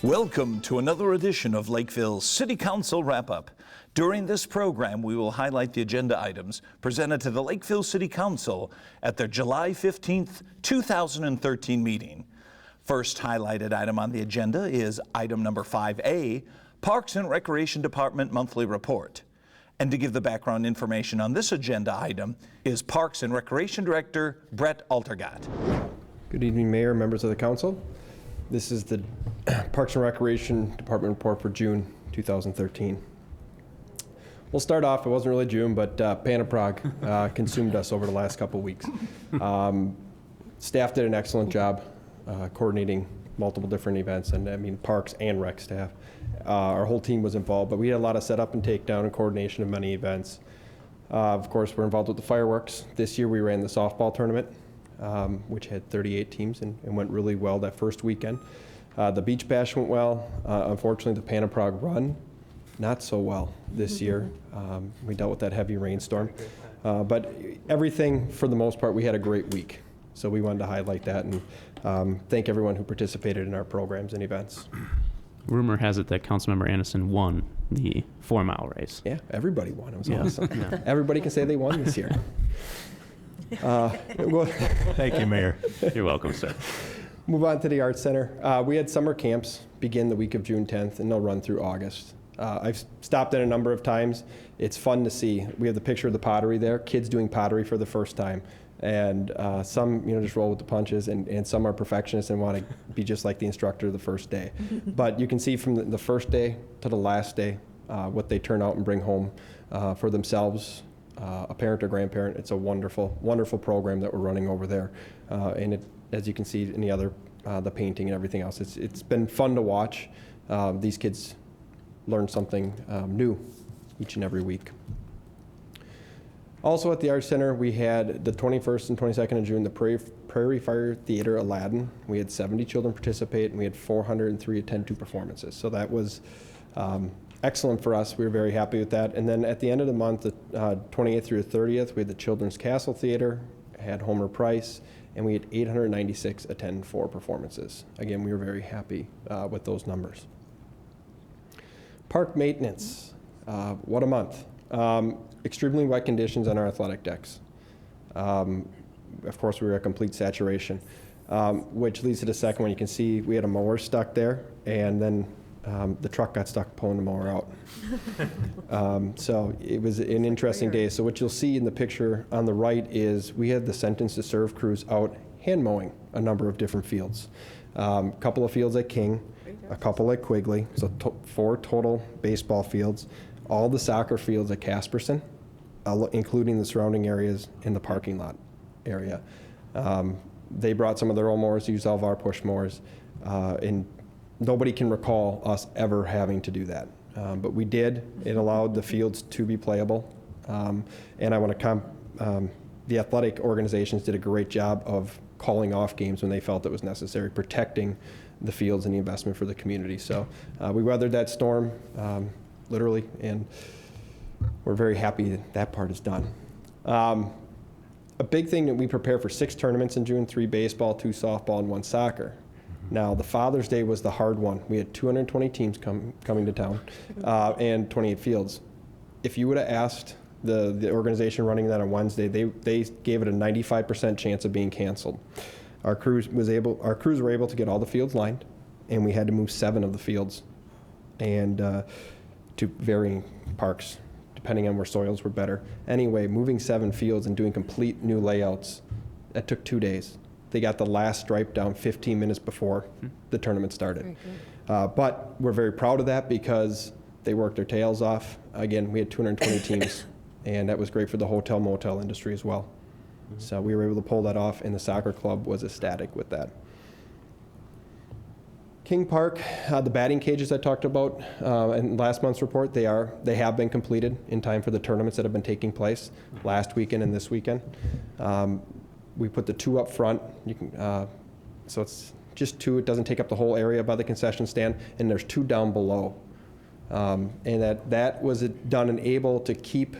Welcome to another edition of Lakeville City Council Wrap-Up. During this program, we will highlight the agenda items presented to the Lakeville City Council at their July 15th, 2013 meeting. First highlighted item on the agenda is item number 5A, Parks and Recreation Department Monthly Report. And to give the background information on this agenda item is Parks and Recreation Director Brett Altergott. Good evening, Mayor, members of the council. This is the Parks and Recreation Department report for June 2013. We'll start off, it wasn't really June, but Pan Prague consumed us over the last couple weeks. Staff did an excellent job coordinating multiple different events, and I mean parks and rec staff. Our whole team was involved, but we had a lot of setup and takedown and coordination of many events. Of course, we're involved with the fireworks. This year we ran the softball tournament, which had 38 teams and went really well that first weekend. The beach bash went well. Unfortunately, the Pan Prague run, not so well this year. We dealt with that heavy rainstorm. But everything, for the most part, we had a great week. So we wanted to highlight that and thank everyone who participated in our programs and events. Rumor has it that Councilmember Anderson won the 4-mile race. Yeah, everybody won. It was awesome. Yeah. Everybody can say they won this year. Thank you, Mayor. You're welcome, sir. Move on to the Arts Center. We had summer camps begin the week of June 10th, and they'll run through August. I've stopped in a number of times. It's fun to see. We have the picture of the pottery there, kids doing pottery for the first time. And some, just roll with the punches, and some are perfectionists and want to be just like the instructor the first day. But you can see from the first day to the last day what they turn out and bring home for themselves, a parent or grandparent. It's a wonderful, wonderful program that we're running over there. And it, as you can see in the other, the painting and everything else, it's been fun to watch. These kids learn something new each and every week. Also at the Arts Center, we had the 21st and 22nd of June, the Prairie Fire Theater Aladdin. We had 70 children participate, and we had 403 attend 2 performances. So that was excellent for us. We were very happy with that. And then at the end of the month, the 28th through the 30th, we had the Children's Castle Theater, had Homer Price, and we had 896 attend 4 performances. Again, we were very happy with those numbers. Park maintenance, what a month. Extremely wet conditions on our athletic decks. Of course, we were at complete saturation, which leads to the second one. You can see we had a mower stuck there, and then the truck got stuck pulling the mower out. So it was an interesting day. So what you'll see in the picture on the right is we had the Sentence to Serve crews out hand mowing a number of different fields. A couple of fields at King, a couple at Quigley, so 4 total baseball fields, all the soccer fields at Casperson, including the surrounding areas in the parking lot area. They brought some of their own mowers, used all of our push mowers, and nobody can recall us ever having to do that. But we did. It allowed the fields to be playable. And I want to the athletic organizations did a great job of calling off games when they felt it was necessary, protecting the fields and the investment for the community. So we weathered that storm, literally, and we're very happy that that part is done. A big thing that we prepare for 6 tournaments in June, 3 baseball, 2 softball, and 1 soccer. Now, the Father's Day was the hard one. We had 220 teams coming to town and 28 fields. If you would have asked the organization running that on Wednesday, they gave it a 95% chance of being canceled. Our crews were able to get all the fields lined, and we had to move 7 of the fields and to varying parks, depending on where soils were better. Anyway, moving 7 fields and doing complete new layouts, that took 2 days. They got the last stripe down 15 minutes before the tournament started. But we're very proud of that because they worked their tails off. Again, we had 220 teams, and that was great for the hotel motel industry as well. So we were able to pull that off, and the soccer club was ecstatic with that. King Park, the batting cages I talked about in last month's report, they have been completed in time for the tournaments that have been taking place last weekend and this weekend. We put the 2 up front. You can, so it's just 2. It doesn't take up the whole area by the concession stand, and there's 2 down below. And that was done and able to keep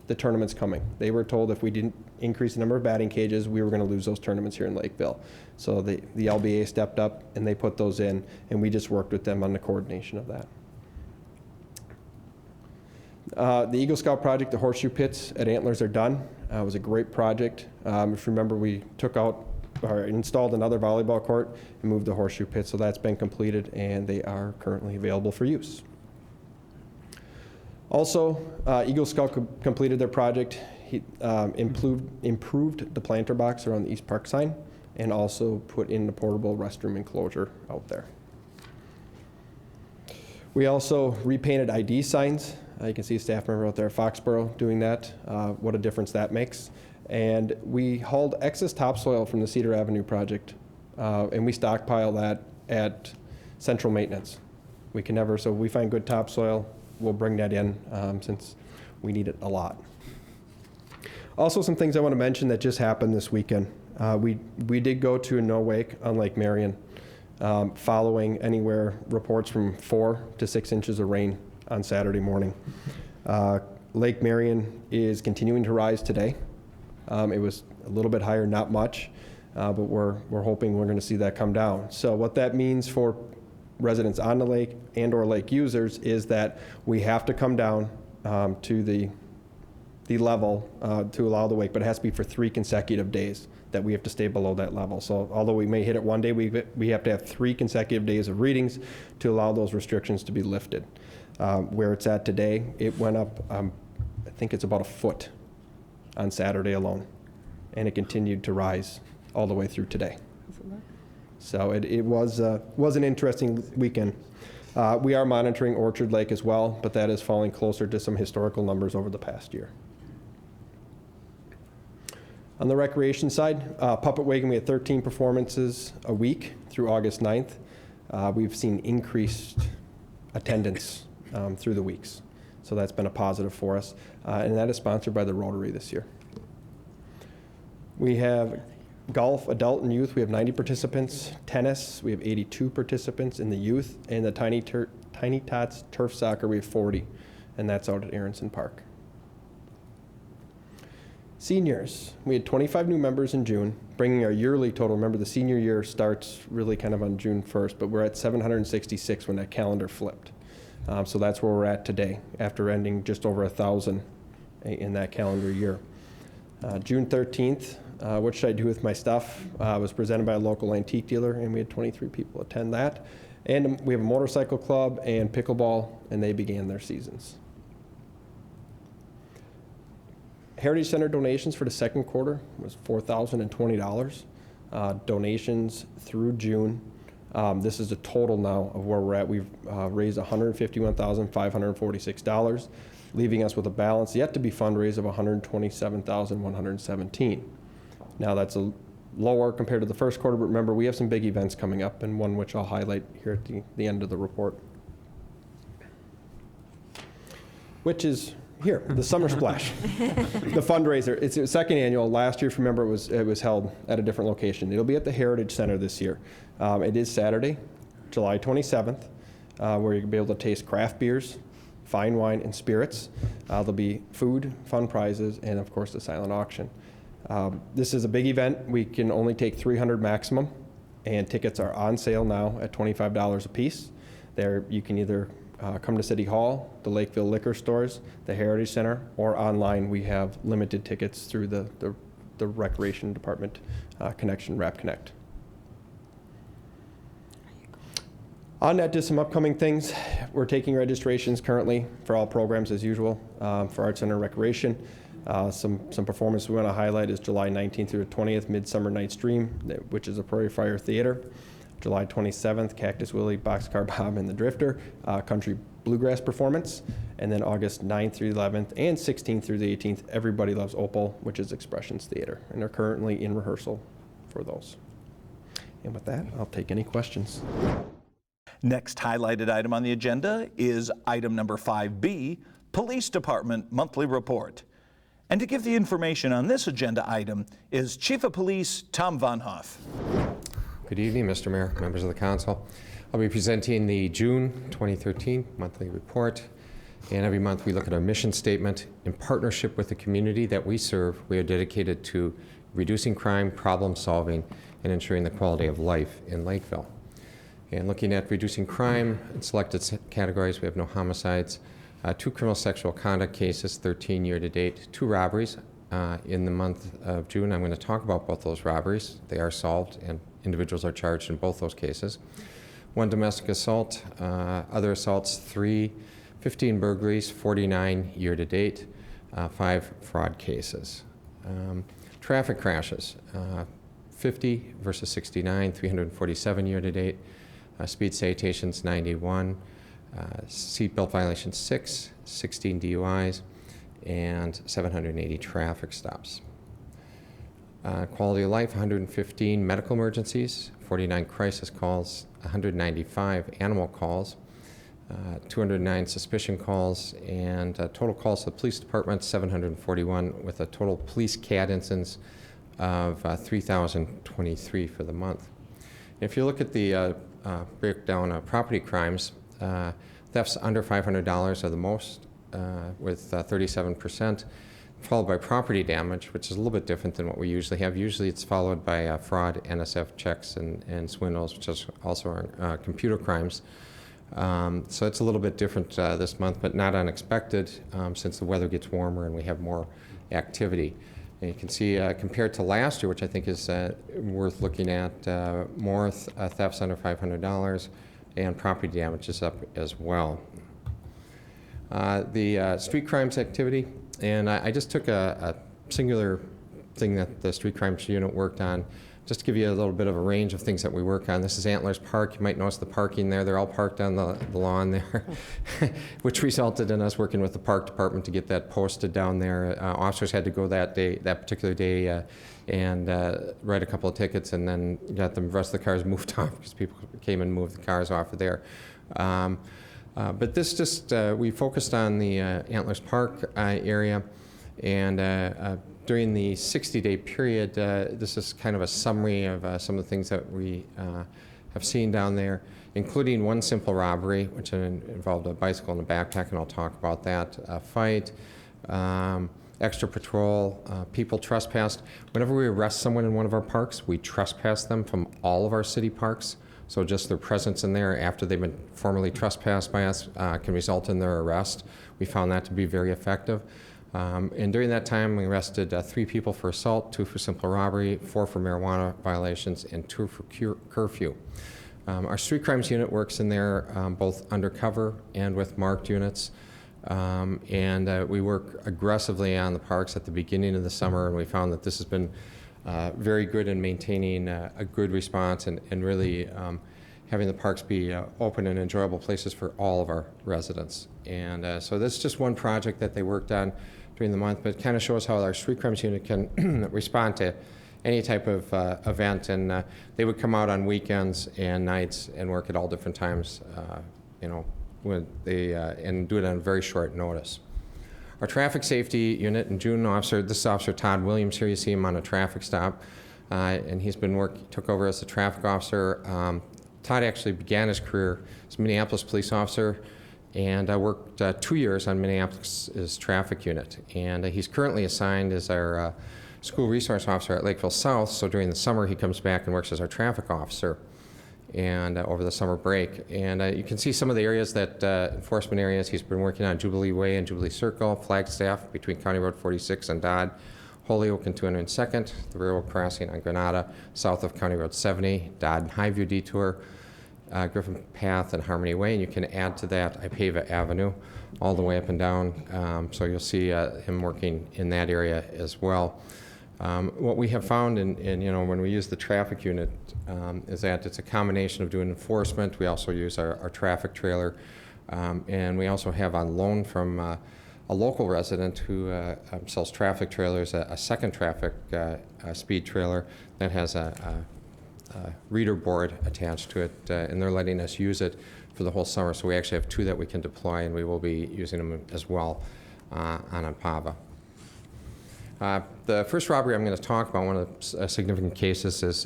the tournaments coming. They were told if we didn't increase the number of batting cages, we were going to lose those tournaments here in Lakeville. So the LBA stepped up and they put those in, and we just worked with them on the coordination of that. The Eagle Scout project, the horseshoe pits at Antlers are done. It was a great project. If you remember, we took out or installed another volleyball court and moved the horseshoe pit, so that's been completed and they are currently available for use. Also, Eagle Scout completed their project. He improved the planter box around the East Park sign and also put in the portable restroom enclosure out there. We also repainted ID signs. You can see a staff member out there at Foxborough doing that. What a difference that makes. And we hauled excess topsoil from the Cedar Avenue project, and we stockpile that at central maintenance. We can never, so we find good topsoil, we'll bring that in since we need it a lot. Also, some things I want to mention that just happened this weekend. We did go to a no wake on Lake Marion, following anywhere reports from 4 to 6 inches of rain on Saturday morning. Lake Marion is continuing to rise today. It was a little bit higher, not much, but we're hoping we're going to see that come down. So what that means for residents on the lake and or lake users is that we have to come down to the level to allow the wake, but it has to be for 3 consecutive days that we have to stay below that level. So although we may hit it one day, we have to have 3 consecutive days of readings to allow those restrictions to be lifted. Where it's at today, it went up, I think it's about a foot on Saturday alone, and it continued to rise all the way through today. So it was an interesting weekend. We are monitoring Orchard Lake as well, but that is falling closer to some historical numbers over the past year. On the recreation side, puppet wagon, we had 13 performances a week through August 9th. We've seen increased attendance through the weeks. So that's been a positive for us. And that is sponsored by the Rotary this year. We have golf, adult and youth, we have 90 participants. Tennis, we have 82 participants in the youth. And the Tiny Tots turf soccer, we have 40. And that's out at Aronson Park. Seniors, we had 25 new members in June, bringing our yearly total. Remember, the senior year starts really kind of on June 1st, but we're at 766 when that calendar flipped. So that's where we're at today, after ending just over 1,000 in that calendar year. June 13th, What Should I Do With My Stuff? Was presented by a local antique dealer, and we had 23 people attend that. And we have a motorcycle club and pickleball, and they began their seasons. Heritage Center donations for the second quarter was $4,020. Donations through June. This is the total now of where we're at. We've raised $151,546, leaving us with a balance yet to be fundraised of $127,117. Now that's a lower compared to the first quarter, but remember, we have some big events coming up, and one which I'll highlight here at the end of the report, which is here, the Summer Splash, the fundraiser. It's the second annual. Last year, if you remember, it was held at a different location. It'll be at the Heritage Center this year. It is Saturday, July 27th, where you'll be able to taste craft beers, fine wine, and spirits. There'll be food, fun prizes, and of course the silent auction. This is a big event. We can only take 300 maximum, and tickets are on sale now at $25 a piece. There, you can either come to City Hall, the Lakeville liquor stores, the Heritage Center, or online. We have limited tickets through the Recreation Department connection, Rap Connect. On that, just some upcoming things. We're taking registrations currently for all programs as usual for Arts Center Recreation. Some performance we want to highlight is July 19th through the 20th, Midsummer Night's Dream, which is a Prairie Fire Theater. July 27th, Cactus Willie, Boxcar Bob, and the Drifter, country bluegrass performance. And then August 9th through the 11th and 16th through the 18th, Everybody Loves Opal, which is Expressions Theater. And they're currently in rehearsal for those. And with that, I'll take any questions. Next highlighted item on the agenda is item number 5B, Police Department Monthly Report. And to give the information on this agenda item is Chief of Police Tom Von Hoff. Good evening, Mr. Mayor, members of the council. I'll be presenting the June 2013 monthly report. And every month we look at our mission statement. In partnership with the community that we serve, we are dedicated to reducing crime, problem solving, and ensuring the quality of life in Lakeville. And looking at reducing crime in selected categories, we have no homicides, 2 criminal sexual conduct cases, 13 year to date, 2 robberies. In the month of June, I'm going to talk about both those robberies. They are solved and individuals are charged in both those cases. 1 domestic assault, other assaults 3, 15 burglaries, 49 year to date, 5 fraud cases. Traffic crashes, 50 versus 69, 347 year to date. Speed citations 91, seatbelt violations 6, 16 DUIs, and 780 traffic stops. Quality of life, 115 medical emergencies, 49 crisis calls, 195 animal calls, 209 suspicion calls, and total calls to the police department, 741, with a total police CAD incidents of 3,023 for the month. If you look at the breakdown of property crimes, thefts under $500 are the most, with 37%, followed by property damage, which is a little bit different than what we usually have. Usually it's followed by fraud, NSF checks, and swindles, which is also are computer crimes. So it's a little bit different this month, but not unexpected since the weather gets warmer and we have more activity. And you can see compared to last year, which I think is worth looking at, more thefts under $500 and property damage is up as well. The street crimes activity, and I just took a singular thing that the street crimes unit worked on, just to give you a little bit of a range of things that we work on. This is Antlers Park. You might notice the parking there. They're all parked on the lawn there, which resulted in us working with the park department to get that posted down there. Officers had to go that particular day, and write a couple of tickets, and then got the rest of the cars moved off because people came and moved the cars off of there. But this just, we focused on the Antlers Park area, and during the 60-day period, this is kind of a summary of some of the things that we have seen down there, including 1 simple robbery, which involved a bicycle and a backpack, and I'll talk about that, a fight, extra patrol, people trespassed. Whenever we arrest someone in one of our parks, we trespass them from all of our city parks. So just their presence in there after they've been formally trespassed by us can result in their arrest. We found that to be very effective. And during that time, we arrested 3 people for assault, 2 for simple robbery, 4 for marijuana violations, and 2 for curfew. Our street crimes unit works in there both undercover and with marked units. And we work aggressively on the parks at the beginning of the summer, and we found that this has been very good in maintaining a good response and really having the parks be open and enjoyable places for all of our residents. And so this is just one project that they worked on during the month, but it kind of shows how our street crimes unit can respond to any type of event. And they would come out on weekends and nights and work at all different times, you know, when they, and do it on very short notice. Our traffic safety unit in June, this is Officer Todd Williams here. You see him on a traffic stop, and he's been took over as the traffic officer. Todd actually began his career as a Minneapolis police officer, and I worked 2 years on Minneapolis' traffic unit. And he's currently assigned as our school resource officer at Lakeville South, so during the summer he comes back and works as our traffic officer and over the summer break. And you can see some of the areas that, enforcement areas, he's been working on: Jubilee Way and Jubilee Circle, Flagstaff between County Road 46 and Dodd, Holyoke and 202nd, the railroad crossing on Granada, south of County Road 70, Dodd and Highview Detour, Griffin Path and Harmony Way, and you can add to that Ipava Avenue all the way up and down. So you'll see him working in that area as well. What we have found in you know, when we use the traffic unit is that it's a combination of doing enforcement. We also use our traffic trailer, and we also have on loan from a local resident who sells traffic trailers, a second traffic speed trailer that has a reader board attached to it, and they're letting us use it for the whole summer. So we actually have 2 that we can deploy, and we will be using them as well on Ipava. The first robbery I'm going to talk about, one of the significant cases, is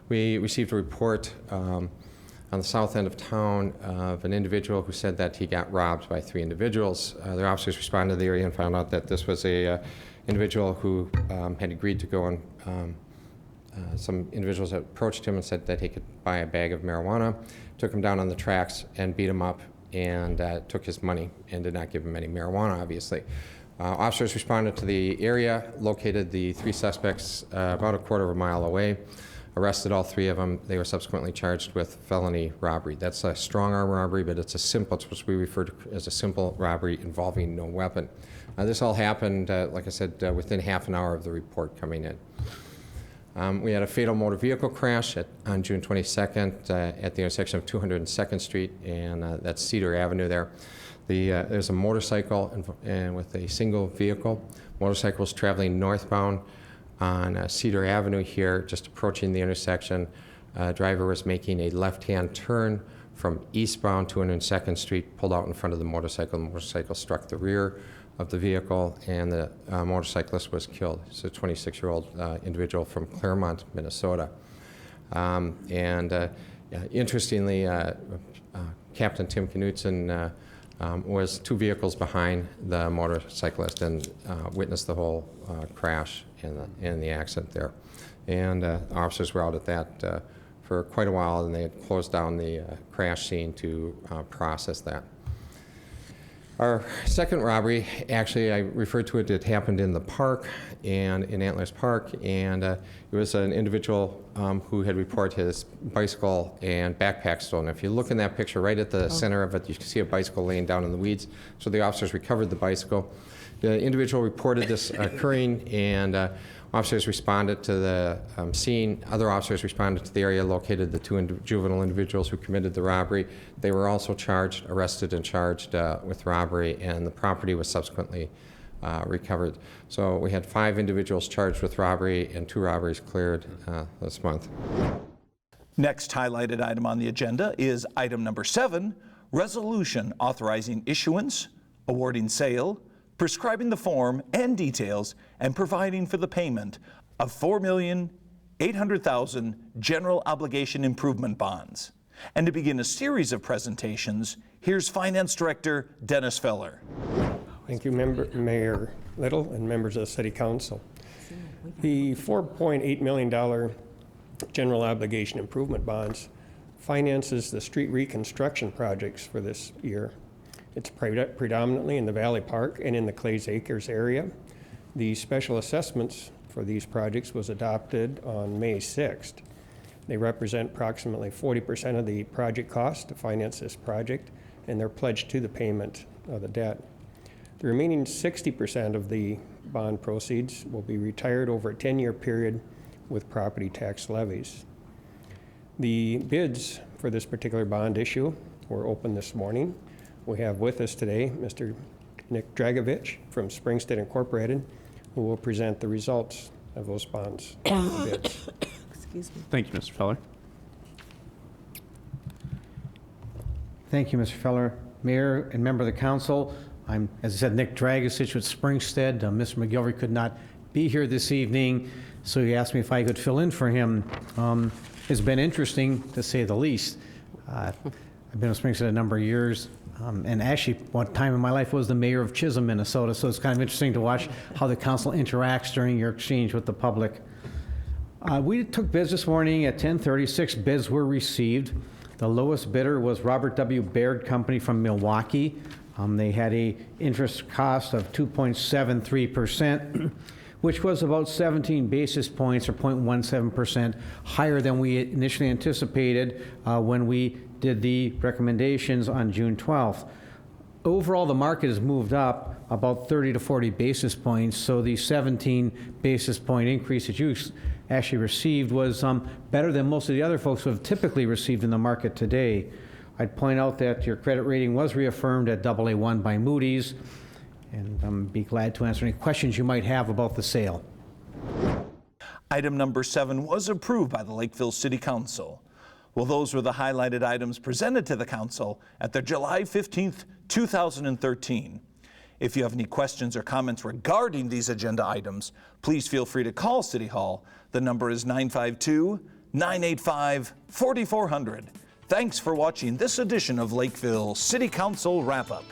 we received a report on the south end of town of an individual who said that he got robbed by 3 individuals. The officers responded to the area and found out that this was a individual who had agreed to go and some individuals approached him and said that he could buy a bag of marijuana, took him down on the tracks and beat him up and took his money and did not give him any marijuana, obviously. Officers responded to the area, located the 3 suspects about a quarter of a mile away, arrested all 3 of them. They were subsequently charged with felony robbery. That's a strong arm robbery, but it's what we refer to as a simple robbery involving no weapon. This all happened, like I said, within half an hour of the report coming in. We had a fatal motor vehicle crash on June 22nd at the intersection of 202nd Street, and that's Cedar Avenue there. There's a motorcycle and with a single vehicle. Motorcycle was traveling northbound on Cedar Avenue here, just approaching the intersection. Driver was making a left-hand turn from eastbound 202nd Street, pulled out in front of the motorcycle. The motorcycle struck the rear of the vehicle, and the motorcyclist was killed. It's a 26-year-old individual from Claremont, Minnesota. Interestingly, Captain Tim Knutson was 2 vehicles behind the motorcyclist and witnessed the whole crash and the accident there. And officers were out at that for quite a while, and they had closed down the crash scene to process that. Our second robbery, actually, I referred to it, it happened in the park, and in Antlers Park, and it was an individual who had reported his bicycle and backpack stolen. If you look in that picture, right at the center of it, you can see a bicycle laying down in the weeds. So the officers recovered the bicycle. The individual reported this occurring, and officers responded to the scene. Other officers responded to the area, located the 2 juvenile individuals who committed the robbery. They were also arrested and charged with robbery, and the property was subsequently recovered. So we had 5 individuals charged with robbery and 2 robberies cleared this month. Next highlighted item on the agenda is item number 7, resolution authorizing issuance, awarding sale, prescribing the form and details, and providing for the payment of $4,800,000 general obligation improvement bonds. And to begin a series of presentations, here's Finance Director Dennis Feller. Thank you, Mayor Little and members of the City Council. The $4.8 million general obligation improvement bonds finances the street reconstruction projects for this year. It's predominantly in the Valley Park and in the Clays Acres area. The special assessments for these projects was adopted on May 6th. They represent approximately 40% of the project cost to finance this project, and they're pledged to the payment of the debt. The remaining 60% of the bond proceeds will be retired over a 10-year period with property tax levies. The bids for this particular bond issue were open this morning. We have with us today Mr. Nick Dragovich from Springstead Incorporated, who will present the results of those bonds bids. Excuse me. Thank you, Mr. Feller. Thank you, Mr. Feller. Mayor and member of the council, I'm, as I said, Nick Dragovich with Springstead. Mr. McGilvery could not be here this evening, so he asked me if I could fill in for him. It's been interesting, to say the least. I've been with Springstead a number of years. And actually, one time in my life was the mayor of Chisholm, Minnesota, so it's kind of interesting to watch how the council interacts during your exchange with the public. We took bids this morning at 10:30. 6 bids were received. The lowest bidder was Robert W. Baird Company from Milwaukee. They had a interest cost of 2.73%, which was about 17 basis points or 0.17% higher than we initially anticipated when we did the recommendations on June 12th. Overall, the market has moved up about 30 to 40 basis points, so the 17 basis point increase that you actually received was better than most of the other folks who have typically received in the market today. I'd point out that your credit rating was reaffirmed at AA1 by Moody's, and I'm be glad to answer any questions you might have about the sale. Item number 7 was approved by the Lakeville City Council. Well, those were the highlighted items presented to the council at their July 15th, 2013. If you have any questions or comments regarding these agenda items, please feel free to call City Hall. The number is 952-985-4400. Thanks for watching this edition of Lakeville City Council Wrap-Up.